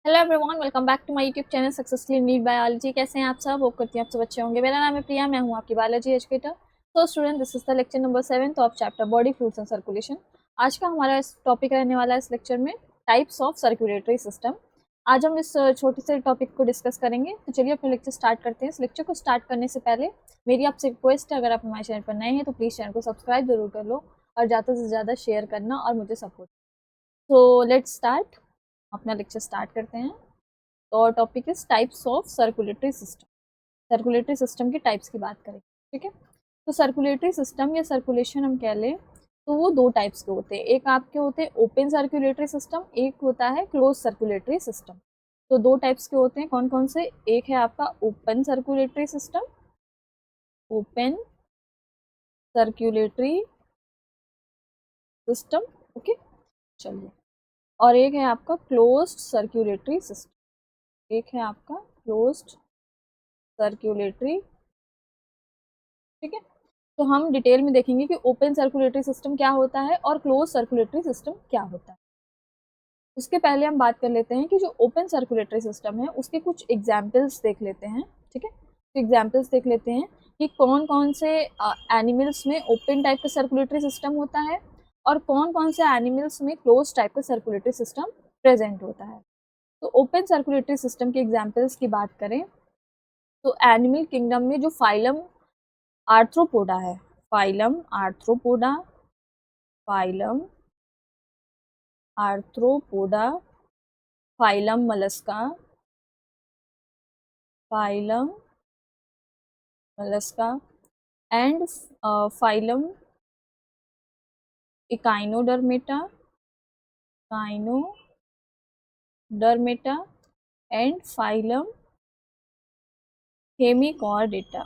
Hello everyone, welcome back to my YouTube channel successfully NEET biology. कैसे हैं आप सब? होप करती हैं आप सब अच्छे होंगे। मेरा नाम है प्रिया, मैं हूं आपकी बायोलॉजी एजुकेटर। तो student, this is the lecture number 7 of chapter body fluids and circulation. आज का हमारा इस टॉपिक रहने वाला है इस लेक्चर में टाइप्स ऑफ सर्कुलेटरी सिस्टम। आज हम इस छोटे से टॉपिक को डिस्कस करेंगे। तो चलिए अपने लेक्चर स्टार्ट करते हैं। इस लेक्चर को स्टार्ट करने से पहले मेरी आपसे रिक्वेस्ट है, अगर आप हमारे चैनल पर नए हैं तो प्लीज़ चैनल को सब्सक्राइब जरूर कर लो और ज़्यादा से ज़्यादा शेयर करना और मुझे सपोर्ट। तो लेट्स स्टार्ट, अपना लेक्चर स्टार्ट करते हैं। तो और topic is types of circulatory system. Circulatory system के टाइप्स की बात करें, ठीक है। तो सर्कुलेटरी सिस्टम या सर्कुलेशन हम कह लें तो वो दो टाइप्स के होते हैं। एक आपके होते हैं ओपन सर्कुलेटरी सिस्टम, एक होता है क्लोज सर्कुलेटरी सिस्टम। तो दो टाइप्स के होते हैं, कौन कौन से? एक है आपका open circulatory system, open circulatory system, okay. चलिए, और एक है आपका क्लोज्ड सर्कुलेटरी सिस्टम, एक है आपका क्लोज्ड सर्कुलेटरी, ठीक है। तो हम डिटेल में देखेंगे कि ओपन सर्कुलेटरी सिस्टम क्या होता है और क्लोज सर्कुलेटरी सिस्टम क्या होता है। उसके पहले हम बात कर लेते हैं कि जो ओपन सर्कुलेटरी सिस्टम है उसके कुछ एग्जाम्पल्स देख लेते हैं, ठीक है। तो एग्जाम्पल्स देख लेते हैं कि कौन कौन से एनिमल्स में ओपन टाइप का सर्कुलेटरी सिस्टम होता है और कौन कौन से एनिमल्स में क्लोज टाइप का सर्कुलेटरी सिस्टम प्रेजेंट होता है। तो ओपन सर्कुलेटरी सिस्टम के एग्जाम्पल्स की बात करें तो एनिमल किंगडम में जो फाइलम आर्थ्रोपोडा है, phylum Arthropoda, phylum Arthropoda, phylum Mollusca, phylum Mollusca and phylum Echinodermata, Echinodermata and phylum Hemichordata,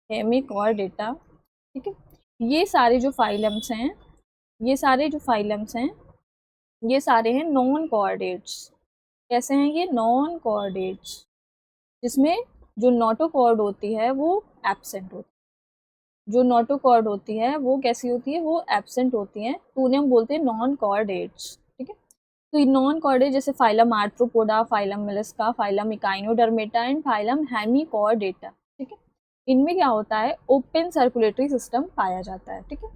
Hemichordata, ठीक है। ये सारे जो फाइलम्स हैं, ये सारे जो फाइलम्स हैं ये सारे हैं नॉन कोऑर्डेट्स। कैसे हैं ये? नॉन कोऑर्डेट्स, जिसमें जो नोटोकॉर्ड होती है वो एब्सेंट होती है। जो नोटोकॉर्ड होती है वो कैसी होती है? वो एब्सेंट होती है, तो उन्हें हम बोलते हैं नॉन कॉर्डेट्स, ठीक है। तो ये नॉन कॉर्डेट जैसे phylum Arthropoda, phylum Mollusca, phylum Echinodermata and phylum Hemichordata, ठीक है। इनमें क्या होता है? ओपन सर्कुलेटरी सिस्टम पाया जाता है, ठीक है।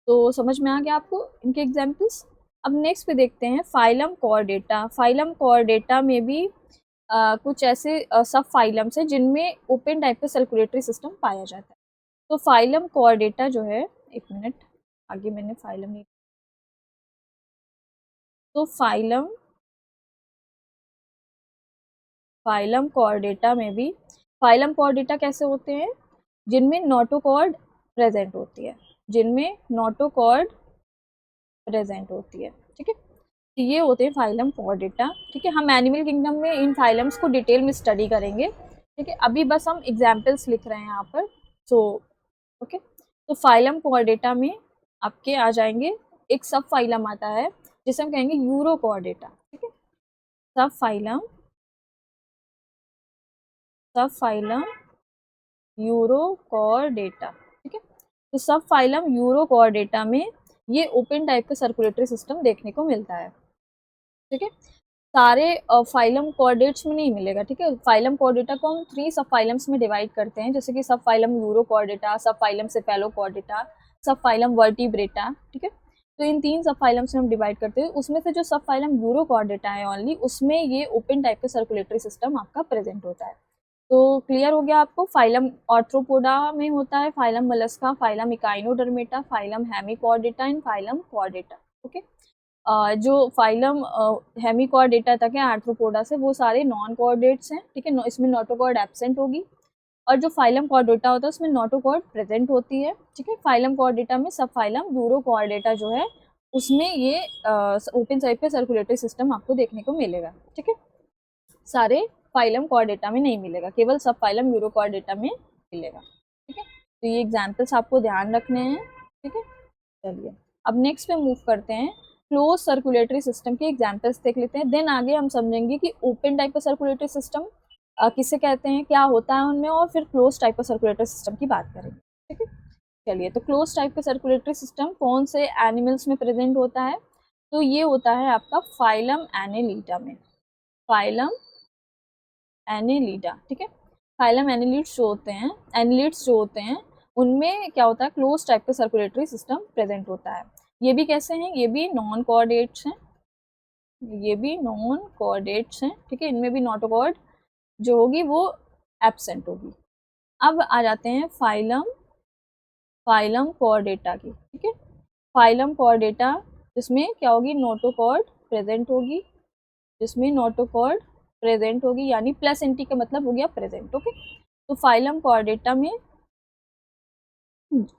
तो समझ में आ गया आपको इनके एग्जाम्पल्स। अब नेक्स्ट पे देखते हैं फाइलम कॉर्डेटा। फाइलम कॉर्डेटा में भी कुछ ऐसे सब फाइलम्स हैं जिनमें ओपन टाइप का सर्कुलेटरी सिस्टम पाया जाता है। तो फाइलम कॉर्डेटा जो है, एक मिनट, आगे मैंने फाइलम नहीं, तो फाइलम कॉर्डेटा में भी फाइलम कॉर्डेटा कैसे होते हैं? जिनमें नोटोकॉर्ड प्रेजेंट होती है, जिनमें नोटोकॉर्ड प्रेजेंट होती है, ठीक है। तो ये होते हैं फाइलम कॉर्डेटा, ठीक है। हम एनिमल किंगडम में इन फाइलम्स को डिटेल में स्टडी करेंगे, ठीक है। अभी बस हम एग्जाम्पल्स लिख रहे हैं यहाँ पर। सो ओके, तो फाइलम कॉर्डेटा में आपके आ जाएंगे, एक सब फाइलम आता है जिसे हम कहेंगे यूरोकॉर्डेटा, ठीक है। सब फाइलम, सब फाइलम यूरोकॉर्डेटा, ठीक है। तो सब फाइलम यूरोकॉर्डेटा में ये ओपन टाइप का सर्कुलेटरी सिस्टम देखने को मिलता है, ठीक है। सारे फाइलम कॉर्डेट्स में नहीं मिलेगा, ठीक है। फाइलम कॉर्डेटा को हम 3 सब फाइलम्स में डिवाइड करते हैं, जैसे कि सब फाइलम यूरोकॉर्डेटा, सब फाइलम सेफेलोकॉर्डेटा, सब फाइलम वर्टिब्रेटा, ठीक है। तो इन 3 सब फाइलम्स में हम डिवाइड करते हैं। उसमें से जो सब फाइलम यूरोकॉर्डेटा है ओनली, उसमें ये ओपन टाइप का सर्कुलेटरी सिस्टम आपका प्रेजेंट होता है। तो क्लियर हो गया आपको? फाइलम आर्थ्रोपोडा में होता है phylum Mollusca, phylum Echinodermata, phylum Hemichordata and phylum Chordata, okay. जो फाइलम हेमिकॉर्डेटा तक है आर्थ्रोपोडा से, वो सारे नॉन कॉर्डेट्स हैं, ठीक है। इसमें नोटोकॉर्ड एब्सेंट होगी। और जो फाइलम कॉर्डेटा होता है उसमें नोटोकॉर्ड प्रेजेंट होती है, ठीक है। फाइलम कॉर्डेटा में सब फाइलम यूरोकॉर्डेटा जो है उसमें ये ओपन साइड पे सर्कुलेटरी सिस्टम आपको देखने को मिलेगा, ठीक है। सारे फाइलम कॉर्डेटा में नहीं मिलेगा, केवल सब फाइलम यूरोकॉर्डेटा में मिलेगा, ठीक है। तो ये एग्जाम्पल्स आपको ध्यान रखने हैं, ठीक है। चलिए, अब नेक्स्ट पे मूव करते हैं। क्लोज सर्कुलेटरी सिस्टम के एग्जाम्पल्स देख लेते हैं, देन आगे हम समझेंगे कि ओपन टाइप का सर्कुलेटरी सिस्टम किसे कहते हैं, क्या होता है उनमें, और फिर क्लोज टाइप का सर्कुलेटरी सिस्टम की बात करेंगे, ठीक है। चलिए, तो क्लोज टाइप का सर्कुलेटरी सिस्टम कौन से एनिमल्स में प्रेजेंट होता है? तो ये होता है आपका फाइलम एनेलिडा में, फाइलम एनेलिडा, ठीक है। फाइलम एनेलिड्स जो होते हैं, एनेलिड्स जो होते हैं उनमें क्या होता है, क्लोज टाइप का सर्कुलेटरी सिस्टम प्रेजेंट होता है। ये भी कैसे हैं, ये भी नॉन कोऑर्डिनेट्स हैं, ये भी नॉन कोऑर्डिनेट्स हैं, ठीक है। इनमें भी नोटोकॉर्ड जो होगी वो एब्सेंट होगी। अब आ जाते हैं फाइलम, फाइलम कोऑर्डेटा की, ठीक है। फाइलम कोऑर्डेटा जिसमें क्या होगी, नोटोकॉर्ड प्रेजेंट होगी, जिसमें नोटोकॉर्ड प्रेजेंट होगी, यानी प्लेसेंटी का मतलब हो गया प्रेजेंट, ओके। तो फाइलम कोऑर्डेटा में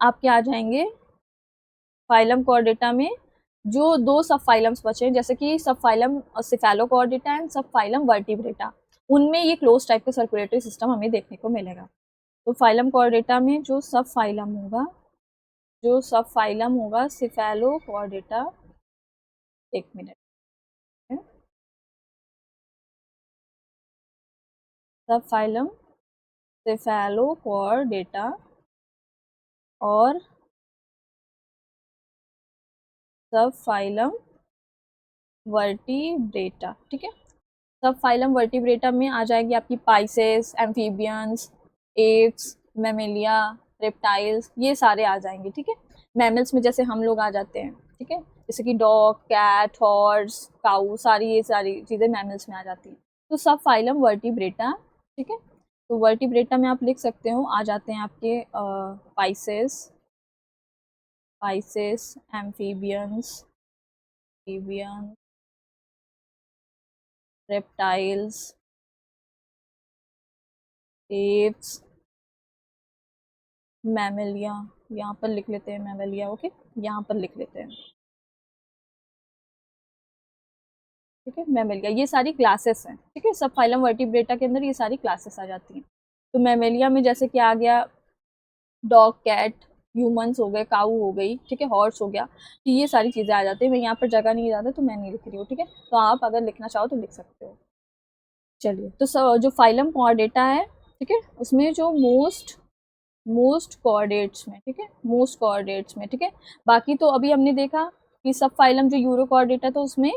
आप क्या आ जाएंगे, फाइलम कोऑर्डेटा में जो दो सब फाइलम्स बचे हैं, जैसे कि सब फाइलम सिफेलोकोऑर्डेटा एंड सब फाइलम वर्टिब्रेटा, उनमें ये क्लोज टाइप का सर्कुलेटरी सिस्टम हमें देखने को मिलेगा। तो फाइलम कोऑर्डेटा में जो सब फाइलम होगा, जो सब फाइलम होगा सिफेलोकोऑर्डेटा, एक मिनट, सब फाइलम सिफेलोकोऑर्डेटा और सब फाइलम वर्टिब्रेटा, ठीक है। सब फाइलम वर्टिब्रेटा में आ जाएगी आपकी Pisces, amphibians, apps, Mammalia, reptiles, ये सारे आ जाएंगे, ठीक है। मैमल्स में जैसे हम लोग आ जाते हैं, ठीक है, जैसे कि डॉग, कैट, हॉर्स, काऊ, सारी ये सारी चीज़ें मैमल्स में आ जाती हैं। तो सब फाइलम वर्टिब्रेटा, ठीक है। तो वर्टिब्रेटा में आप लिख सकते हो, आ जाते हैं आपके Pisces, Pisces, amphibians, amphibian, reptiles, apps, Mammalia, यहाँ पर लिख लेते हैं मैमेलिया, ओके, यहाँ पर लिख लेते हैं, ठीक है। मैमेलिया, ये सारी क्लासेस हैं, ठीक है। सब फाइलम वर्टिब्रेटा के अंदर ये सारी क्लासेस आ जाती हैं। तो मैमेलिया में जैसे कि आ गया डॉग, कैट, ह्यूमंस हो गए, काऊ हो गई, ठीक है, हॉर्स हो गया, तो ये सारी चीज़ें आ जाती है। मैं यहाँ पर जगह नहीं ज़्यादा तो मैं नहीं लिख रही हूँ, ठीक है। तो आप अगर लिखना चाहो तो लिख सकते हो। चलिए, तो जो फाइलम कोऑर्डेटा है, ठीक है, उसमें जो मोस्ट कोऑर्डिनेट्स में, ठीक है, मोस्ट कोऑर्डिनेट्स में, ठीक है। बाकी तो अभी हमने देखा कि सब फाइलम जो यूरो कोऑर्डिनेट है तो उसमें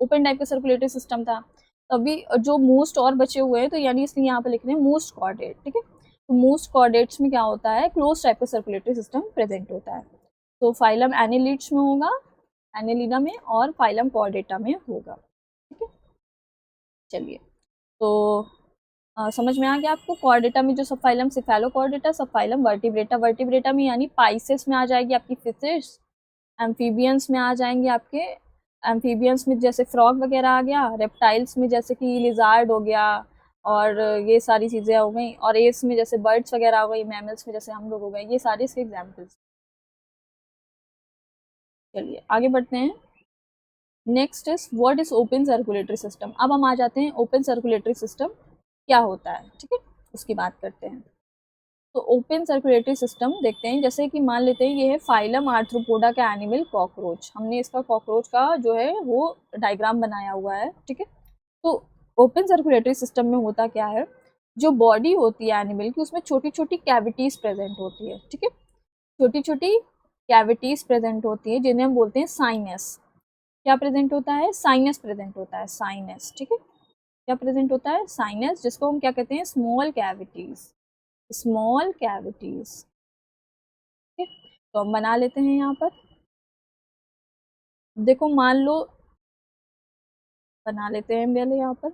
ओपन टाइप का सर्कुलेटरी सिस्टम था। अभी जो मोस्ट और बचे हुए हैं, तो यानी इसलिए यहाँ पे लिख रहे हैं मोस्ट कोऑर्डिनेट, ठीक है। तो मोस्ट कोऑर्डिनेट्स में क्या होता है, क्लोज टाइप का सर्कुलेटरी सिस्टम प्रेजेंट होता है। तो फाइलम एनेलिड्स में होगा, एनेलिडा में, और फाइलम कोऑर्डेटा में होगा, ठीक है। चलिए, तो समझ में आ गया आपको। कोऑर्डेटा में जो सब फाइलम सिफेलोकोऑर्डेटा, सब फाइलम वर्टिब्रेटा, वर्टिब्रेटा में यानी पाइसेस में आ जाएगी आपकी फिशेस, एम्फीबियंस में आ जाएंगे आपके, एम्फीबियंस में जैसे फ्रॉग वगैरह आ गया, रेप्टाइल्स में जैसे कि लिजार्ड हो गया, और ये सारी चीज़ें हो गई, और एप्स में जैसे बर्ड्स वगैरह हो गई, मैमल्स में जैसे हम लोग हो गए, ये सारे इसके एग्जाम्पल्स। चलिए आगे बढ़ते हैं। Next is what is open circulatory system. अब हम आ जाते हैं ओपन सर्कुलेटरी सिस्टम क्या होता है, ठीक है, उसकी बात करते हैं। तो ओपन सर्कुलेटरी सिस्टम देखते हैं, जैसे कि मान लेते हैं ये है फाइलम आर्थ्रोपोडा का एनिमल कॉकरोच, हमने इसका कॉकरोच का जो है वो डायग्राम बनाया हुआ है, ठीक है। तो ओपन सर्कुलेटरी सिस्टम में होता क्या है, जो बॉडी होती है एनिमल की, उसमें छोटी छोटी कैविटीज प्रेजेंट होती है, ठीक है। छोटी छोटी कैविटीज प्रेजेंट होती है जिन्हें हम बोलते हैं साइनस। क्या प्रेजेंट होता है, साइनस प्रेजेंट होता है, साइनस, ठीक है। क्या प्रेजेंट होता है, साइनस, जिसको हम क्या कहते हैं, स्मॉल कैविटीज, स्मॉल कैविटीज, ठीक है। तो हम बना लेते हैं यहाँ पर, देखो मान लो, बना लेते हैं पहले यहाँ पर,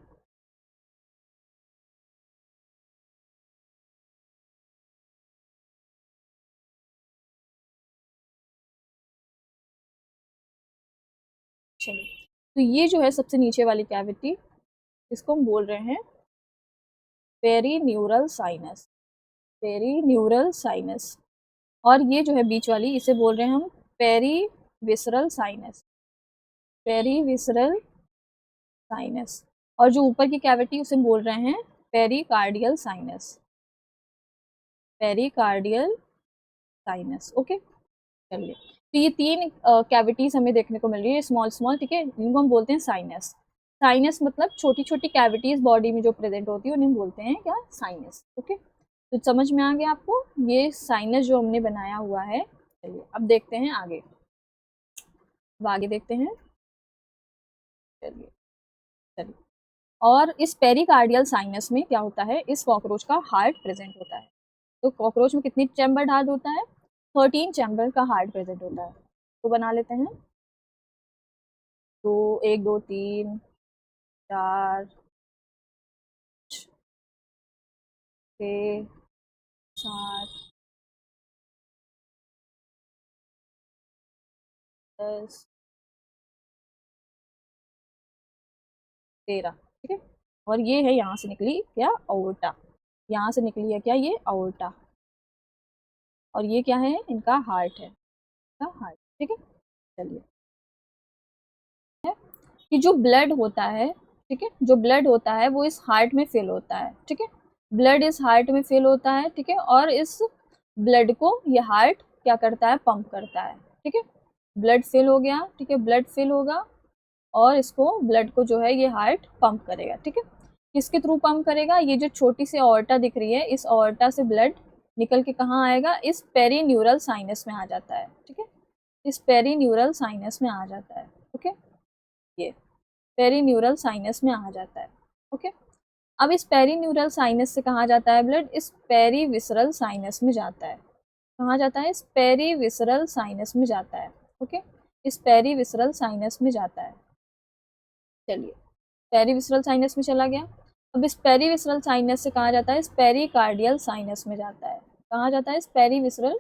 चलिए। तो ये जो है सबसे नीचे वाली कैविटी, इसको हम बोल रहे हैं पेरीन्यूरल साइनस, पेरीन्यूरल साइनस। और ये जो है बीच वाली, इसे बोल रहे हैं हम पेरीविसरल साइनस, पेरीविसरल साइनस। और जो ऊपर की कैविटी उसे बोल रहे हैं pericardial sinus, pericardial sinus, okay. चलिए, तो ये तीन कैविटीज हमें देखने को मिल रही है, स्मॉल स्मॉल, ठीक है, इनको हम बोलते हैं साइनस। साइनस मतलब छोटी छोटी कैविटीज बॉडी में जो प्रेजेंट होती है उन्हें बोलते हैं क्या, साइनस, ओके। तो समझ में आ गया आपको ये साइनस जो हमने बनाया हुआ है। चलिए अब देखते हैं आगे, अब आगे देखते हैं। चलिए चलिए। और इस पेरिकार्डियल साइनस में क्या होता है, इस कॉकरोच का हार्ट प्रेजेंट होता है। तो कॉकरोच में कितनी चैम्बर्ड हार्ट होता है, 13 चैम्बर का हार्ट प्रेजेंट होता है। तो बना लेते हैं, तो 1 2 3 4 6 7 10 13, ठीक है। और ये है यहाँ से निकली क्या, अओर्टा, यहाँ से निकली है क्या, ये अओर्टा। और ये क्या है, इनका हार्ट है, इनका हार्ट, ठीक है। चलिए, कि जो ब्लड होता है, ठीक है, जो ब्लड होता है वो इस हार्ट में फिल होता है, ठीक है। ब्लड इस हार्ट में फिल होता है, ठीक है। और इस ब्लड को ये हार्ट क्या करता है, पंप करता है, ठीक है। ब्लड फिल हो गया, ठीक है, ब्लड फिल होगा और इसको ब्लड को जो है ये हार्ट पंप करेगा, ठीक है। किसके थ्रू पंप करेगा, ये जो छोटी सी ऑर्टा दिख रही है, इस ऑर्टा से ब्लड निकल के कहाँ आएगा, इस पेरीन्यूरल साइनस में आ जाता है, ठीक है। इस पेरीन्यूरल साइनस में आ जाता है, ओके। ये पेरीन्यूरल साइनस में आ जाता है, ओके। अब इस पेरीन्यूरल साइनस से कहाँ जाता है ब्लड, इस पेरीविसरल साइनस में जाता है। कहाँ जाता है, इस पेरीविसरल साइनस में जाता है, ओके। इस पेरीविसरल साइनस में जाता है। चलिए, पेरीविसरल साइनस में चला गया। अब इस पेरीविसरल साइनस से कहाँ जाता है, इस पेरिकार्डियल साइनस में जाता है। कहाँ जाता है, इस पेरीविसरल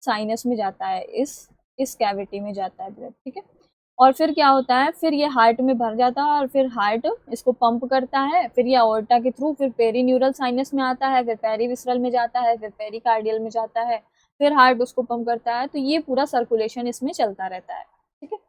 साइनस में जाता है, इस कैविटी में जाता है ब्लड, ठीक है। और फिर क्या होता है, फिर ये हार्ट में भर जाता है और फिर हार्ट इसको पंप करता है, फिर ये अओर्टा के थ्रू फिर पेरीन्यूरल साइनस में आता है, फिर पेरीविसरल में जाता है, फिर पेरिकार्डियल में जाता है, फिर हार्ट उसको पंप करता है। तो ये पूरा सर्कुलेशन इसमें चलता रहता है, ठीक है।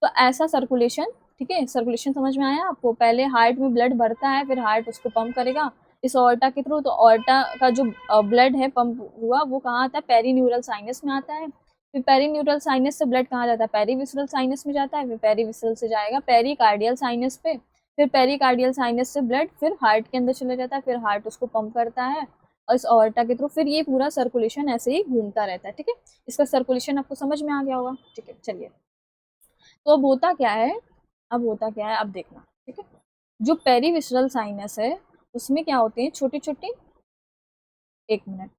तो ऐसा सर्कुलेशन, ठीक है, सर्कुलेशन समझ में आया आपको। पहले हार्ट में ब्लड भरता है, फिर हार्ट उसको पंप करेगा इस ऑर्टा के थ्रू। तो ऑर्टा का जो ब्लड है पंप हुआ वो कहाँ आता है, पेरीन्यूरल साइनस में आता है। फिर पेरीन्यूरल साइनस से ब्लड कहाँ जाता है, पेरीविसरल साइनस में जाता है। फिर पेरीविसरल से जाएगा पेरिकार्डियल साइनस पे, फिर पेरिकार्डियल साइनस से ब्लड फिर हार्ट के अंदर चला जाता है, फिर हार्ट उसको पंप करता है और इस ऑर्टा के थ्रू। फिर ये पूरा सर्कुलेशन ऐसे ही घूमता रहता है, ठीक है। इसका सर्कुलेशन आपको समझ में आ गया होगा, ठीक है। चलिए, तो अब होता क्या है, अब होता क्या है, अब देखना, ठीक है। जो पेरीविसरल साइनस है उसमें क्या होते हैं, छोटे छोटे, एक मिनट,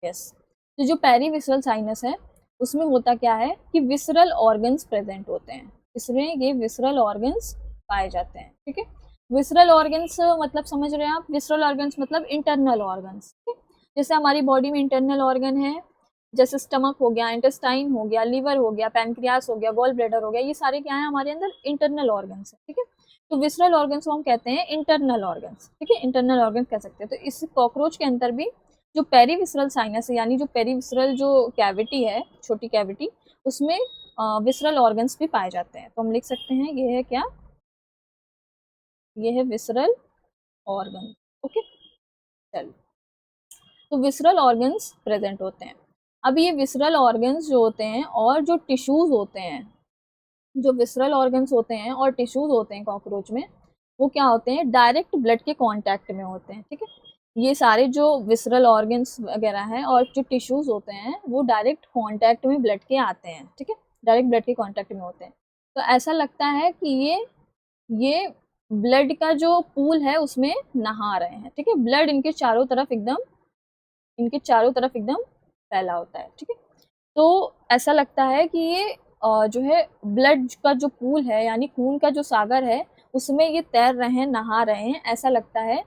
यस। तो जो पेरीविसरल साइनस है उसमें होता क्या है कि विसरल ऑर्गन्स प्रेजेंट होते हैं, इसमें ये विसरल ऑर्गन्स पाए जाते हैं, ठीक है। विसरल ऑर्गन्स मतलब समझ रहे हैं आप, विसरल ऑर्गन्स मतलब इंटरनल ऑर्गन्स, ठीक है। जैसे हमारी बॉडी में इंटरनल ऑर्गन है, जैसे स्टमक हो गया, इंटेस्टाइन हो गया, लीवर हो गया, पैनक्रियास हो गया, गॉल ब्लैडर हो गया, ये सारे क्या है हमारे अंदर इंटरनल ऑर्गन्स है, ठीक है। तो विसरल ऑर्गन्स को हम कहते हैं इंटरनल ऑर्गन्स, ठीक है, इंटरनल ऑर्गन्स कह सकते हैं। तो इस कॉकरोच के अंदर भी जो पेरीविसरल साइनस है, यानी जो पेरीविसरल जो कैविटी है, छोटी कैविटी, उसमें विसरल ऑर्गन्स भी पाए जाते हैं। तो हम लिख सकते हैं ये है क्या, ये है विसरल ऑर्गन, ओके। चलो, तो विसरल ऑर्गन्स प्रेजेंट होते हैं। अब ये विसरल ऑर्गन्स जो होते हैं और जो टिश्यूज होते हैं, जो विसरल ऑर्गन्स होते हैं और टिश्यूज होते हैं कॉकरोच में, वो क्या होते हैं, डायरेक्ट ब्लड के कांटेक्ट में होते हैं, ठीक है। ये सारे जो विसरल ऑर्गन्स वगैरह हैं और जो टिश्यूज होते हैं वो डायरेक्ट कांटेक्ट में ब्लड के आते हैं, ठीक है, डायरेक्ट ब्लड के कांटेक्ट में होते हैं। तो ऐसा लगता है कि ये ब्लड का जो पूल है उसमें नहा रहे हैं, ठीक है। ब्लड इनके चारों तरफ एकदम, इनके चारों तरफ एकदम फैला होता है, ठीक है। तो ऐसा लगता है कि ये जो है ब्लड का जो पूल है, यानी खून का जो सागर है, उसमें ये तैर रहे हैं, नहा रहे हैं, ऐसा लगता है,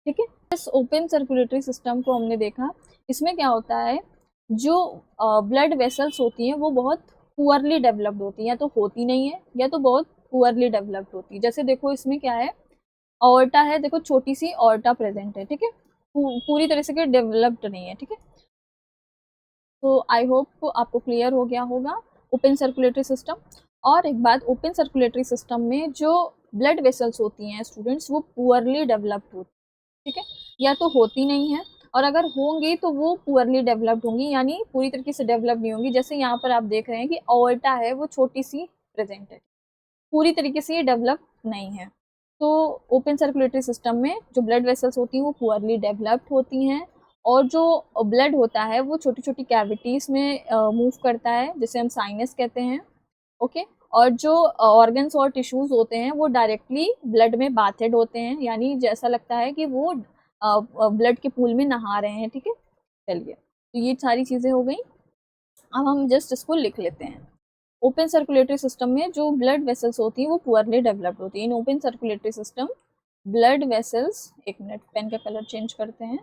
ठीक है। इस ओपन सर्कुलेटरी सिस्टम को हमने देखा, इसमें क्या होता है, जो ब्लड वेसल्स होती हैं वो बहुत पुअरली डेवलप्ड होती हैं, या तो होती नहीं है या तो बहुत पुअरली डेवलप्ड होती है। जैसे देखो इसमें क्या है, ऑर्टा है, देखो छोटी सी ऑर्टा प्रेजेंट है, ठीक है, पूरी तरह से डेवलप्ड नहीं है, ठीक है। तो आई होप आपको क्लियर हो गया होगा ओपन सर्कुलेटरी सिस्टम। और एक बात, ओपन सर्कुलेटरी सिस्टम में जो ब्लड वेसल्स होती हैं स्टूडेंट्स, वो पुअरली डेवलप्ड होती है, ठीक है, या तो होती नहीं है, और अगर होंगी तो वो पुअरली डेवलप्ड होंगी, यानी पूरी तरीके से डेवलप नहीं होंगी। जैसे यहाँ पर आप देख रहे हैं कि ऑर्टा है वो छोटी सी प्रेजेंट है, पूरी तरीके से ये डेवलप नहीं है। तो ओपन सर्कुलेटरी सिस्टम में जो ब्लड वेसल्स होती हैं वो पुअरली डेवलप्ड होती हैं, और जो ब्लड होता है वो छोटी छोटी कैविटीज़ में मूव करता है, जिसे हम साइनस कहते हैं, ओके। और जो ऑर्गन्स और टिश्यूज होते हैं वो डायरेक्टली ब्लड में बाथेड होते हैं, यानी जैसा लगता है कि वो ब्लड के पूल में नहा रहे हैं, ठीक है। चलिए, तो ये सारी चीज़ें हो गई। अब हम जस्ट इसको लिख लेते हैं। ओपन सर्कुलेटरी सिस्टम में जो ब्लड वेसल्स होती हैं वो पुअरली डेवलप्ड होती है। In open circulatory system blood vessels, एक मिनट पेन का कलर चेंज करते हैं,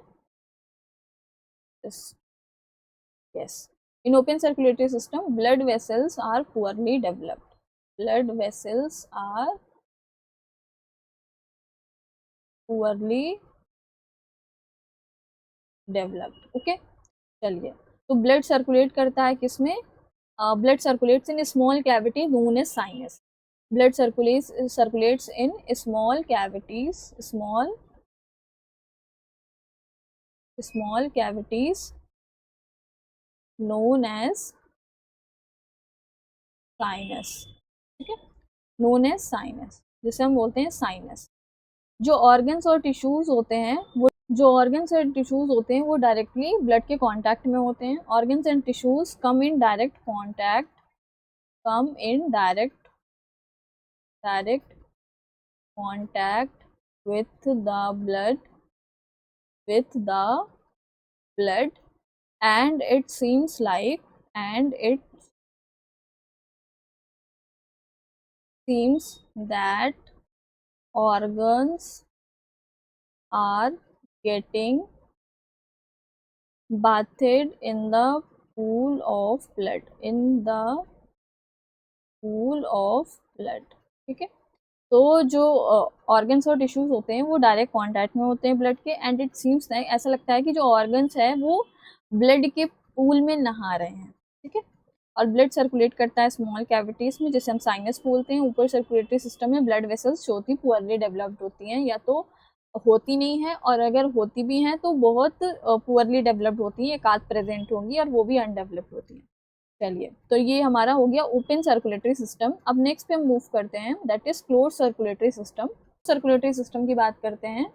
yes, in open circulatory system blood vessels are poorly developed. Blood vessels are poorly developed. Okay, चलिए, तो ब्लड सर्कुलेट करता है किसमें? Blood circulates in small cavity known as sinus. Blood circulates in small cavities, small cavities known as sinus, ठीक है, known as sinus, जिसे हम बोलते हैं साइनस. जो ऑर्गन्स और टिश्यूज होते हैं वो डायरेक्टली ब्लड के कांटेक्ट में होते हैं. Organs and tissues come in direct contact with the blood and it seems that organs are getting bathed in the pool of blood, ठीक है. तो जो ऑर्गन्स और टिश्यूज होते हैं वो डायरेक्ट कांटेक्ट में होते हैं ब्लड के, एंड इट सीम्स लाइक, ऐसा लगता है कि जो ऑर्गन्स है वो ब्लड के पूल में नहा रहे हैं, ठीक है. और ब्लड सर्कुलेट करता है स्मॉल कैविटीज में, जिसे हम साइनस बोलते हैं. ऊपर सर्कुलेटरी सिस्टम में ब्लड वेसल्स जो होती पुअरली डेवलप्ड होती हैं, या तो होती नहीं है, और अगर होती भी हैं तो बहुत पुअरली डेवलप्ड होती हैं, एक आध प्रेजेंट होंगी और वो भी अनडेवलप्ड होती हैं. चलिए, तो ये हमारा हो गया ओपन सर्कुलेटरी सिस्टम. अब नेक्स्ट पे हम मूव करते हैं, that is close circulatory system. Circulatory system की बात करते हैं.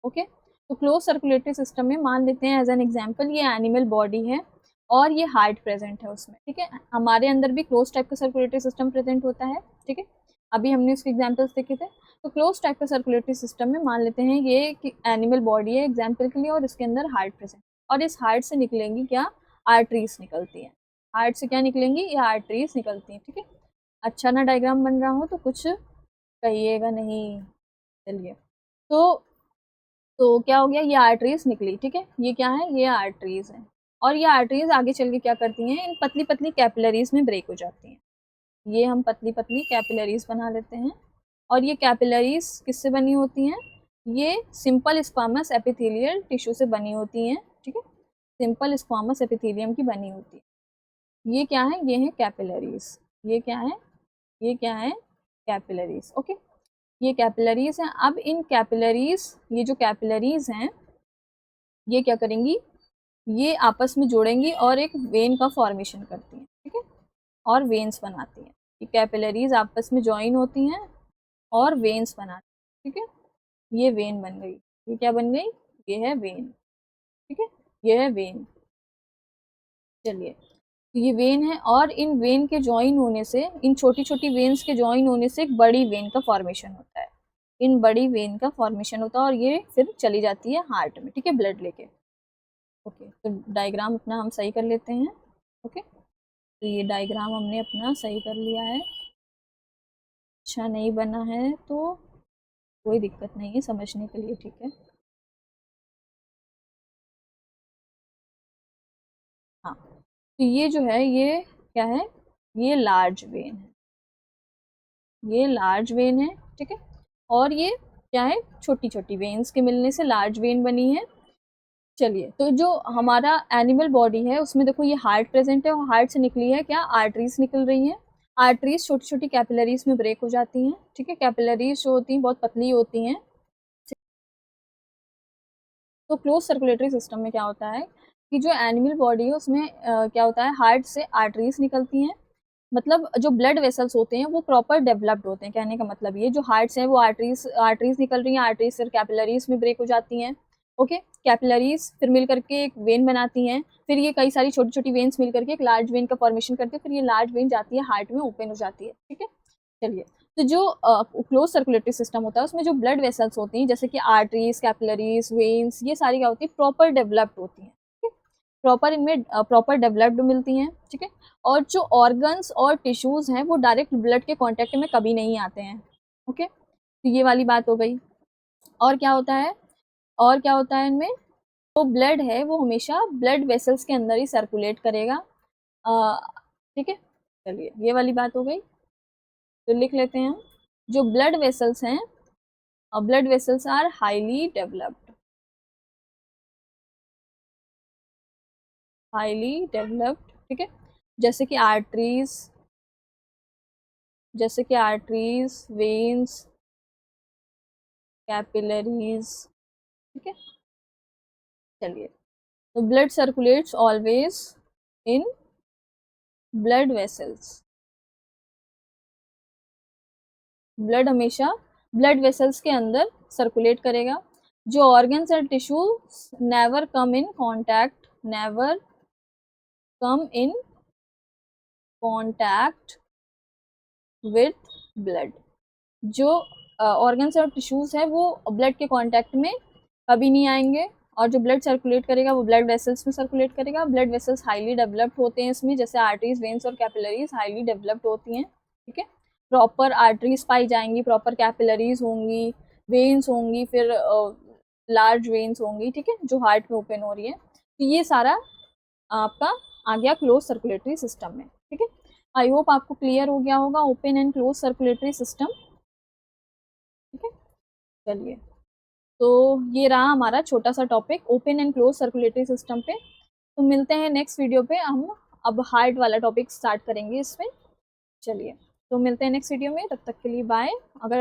ओके, तो क्लोज सर्कुलेटरी सिस्टम में मान लेते हैं एज एन एग्जांपल ये एनिमल बॉडी है और ये हार्ट प्रेजेंट है उसमें, ठीक है. हमारे अंदर भी क्लोज टाइप का सर्कुलेटरी सिस्टम प्रेजेंट होता है, ठीक है. अभी हमने उसके एग्जाम्पल्स देखे थे. तो क्लोज टाइप का सर्कुलेटरी सिस्टम में मान लेते हैं ये एनिमल बॉडी है एग्जाम्पल के लिए, और इसके अंदर हार्ट प्रेजेंट, और इस हार्ट से निकलेंगी क्या? आर्टरीज निकलती हैं. हार्ट से क्या निकलेंगी? ये आर्टरीज निकलती हैं, ठीक है. अच्छा ना डायग्राम बन रहा हो तो कुछ कहिएगा नहीं. चलिए, तो क्या हो गया? ये आर्टरीज निकली, ठीक है. ये क्या है? ये आर्टरीज है, और ये आर्टरीज आगे चल के क्या करती हैं? इन पतली पतली कैपिलरीज में ब्रेक हो जाती हैं. ये हम पतली पतली कैपिलरीज बना लेते हैं, और ये कैपिलरीज किससे बनी होती हैं? ये सिंपल स्क्वामस एपिथेलियल टिश्यू से बनी होती हैं, ठीक है. सिंपल स्क्वामस एपिथेलियम की बनी होती है. ये क्या है? ये है कैपिलरीज. ये क्या है? ये क्या है? कैपिलरीज. ओके, ये कैपिलरीज हैं. अब इन कैपिलरीज, ये जो कैपिलरीज हैं ये क्या करेंगी? ये आपस में जोड़ेंगी और एक वेन का फॉर्मेशन करती हैं, ठीक है, और वेन्स बनाती हैं. ये कैपिलरीज आपस में ज्वाइन होती हैं और वेन्स बनाती हैं, ठीक है. ये वेन बन गई. ये क्या बन गई? ये है वेन, ठीक है. ये है वेन. चलिए, ये वेन है, और इन वेन के ज्वाइन होने से, इन छोटी छोटी वेन्स के ज्वाइन होने से एक बड़ी वेन का फॉर्मेशन होता है. इन बड़ी वेन का फॉर्मेशन होता है और ये फिर चली जाती है हार्ट में, ठीक है, ब्लड लेके. ओके, तो डायग्राम अपना हम सही कर लेते हैं. ओके, तो ये डायग्राम हमने अपना सही कर लिया है. अच्छा नहीं बना है तो कोई दिक्कत नहीं है समझने के लिए, ठीक है. हाँ, तो ये जो है ये क्या है? ये लार्ज वेन है. ये लार्ज वेन है, ठीक है. और ये क्या है? छोटी छोटी वेन्स के मिलने से लार्ज वेन बनी है. चलिए, तो जो हमारा एनिमल बॉडी है उसमें देखो ये हार्ट प्रेजेंट है, और हार्ट से निकली है क्या? आर्टरीज निकल रही हैं. आर्टरीज छोटी छोटी कैपिलरीज में ब्रेक हो जाती हैं, ठीक है. कैपिलरीज जो होती हैं बहुत पतली होती हैं. तो क्लोज सर्कुलेटरी सिस्टम में क्या होता है कि जो एनिमल बॉडी है उसमें क्या होता है? हार्ट से आर्टरीज निकलती हैं, मतलब जो ब्लड वेसल्स होते हैं वो प्रॉपर डेवलप्ड होते हैं. कहने का मतलब ये जो हार्ट्स हैं वो आर्टरीज निकल रही हैं, आर्टरीज फिर कैपिलरीज में ब्रेक हो जाती हैं. ओके, कैपिलरीज फिर मिल करके एक वेन बनाती हैं, फिर ये कई सारी छोटी छोटी वेन्स मिल करके एक लार्ज वेन का फॉर्मेशन करती है, फिर ये लार्ज वेन जाती है हार्ट में, ओपन हो जाती है, ठीक है. चलिए, तो जो क्लोज सर्कुलेटरी सिस्टम होता है उसमें जो ब्लड वेसल्स होती हैं जैसे कि आर्टरीज, कैपिलरीज, वेन्स, ये सारी क्या होती है, प्रॉपर डेवलप्ड होती हैं, ठीक है, प्रॉपर इनमें प्रॉपर डेवलप्ड मिलती हैं, ठीक है। और जो ऑर्गन्स और टिश्यूज हैं वो डायरेक्ट ब्लड के कांटेक्ट में कभी नहीं आते हैं, ओके, तो ये वाली बात हो गई। और क्या होता है, और क्या होता है इनमें, तो ब्लड है वो हमेशा ब्लड वेसल्स के अंदर ही सर्कुलेट करेगा, ठीक है। चलिए, ये वाली बात हो गई, तो लिख लेते हैं हम, जो ब्लड वेसल्स हैं, blood vessels are highly developed, highly developed, ठीक है, जैसे कि आर्टरीज, जैसे कि आर्टरीज, वेन्स, कैपिलरीज, ठीक है। चलिए, तो blood circulates always in blood vessels, blood हमेशा ब्लड वेसल्स के अंदर सर्कुलेट करेगा। जो organs and tissue never come in contact, never come in contact with blood, जो ऑर्गन्स और टिश्यूज है वो ब्लड के कांटेक्ट में कभी नहीं आएंगे, और जो ब्लड सर्कुलेट करेगा वो ब्लड वेसल्स में सर्कुलेट करेगा। ब्लड वेसल्स हाईली डेवलप्ड होते हैं इसमें, जैसे आर्टरीज, वेन्स और कैपिलरीज हाईली डेवलप्ड होती हैं, ठीक है, प्रॉपर आर्टरीज पाई जाएंगी, प्रॉपर कैपिलरीज होंगी, वेन्स होंगी, फिर लार्ज वेन्स होंगी, ठीक है, जो हार्ट में ओपन हो रही है। तो ये सारा आपका आ गया क्लोज सर्कुलेटरी सिस्टम में, ठीक है। आई होप आपको क्लियर हो गया होगा open and close circulatory system, ठीक है। चलिए, तो ये रहा हमारा छोटा सा topic open and close circulatory system पे। तो मिलते हैं नेक्स्ट वीडियो पे, हम अब हार्ट वाला टॉपिक स्टार्ट करेंगे इसमें। चलिए, तो मिलते हैं नेक्स्ट वीडियो में, तब तक के लिए बाय। अगर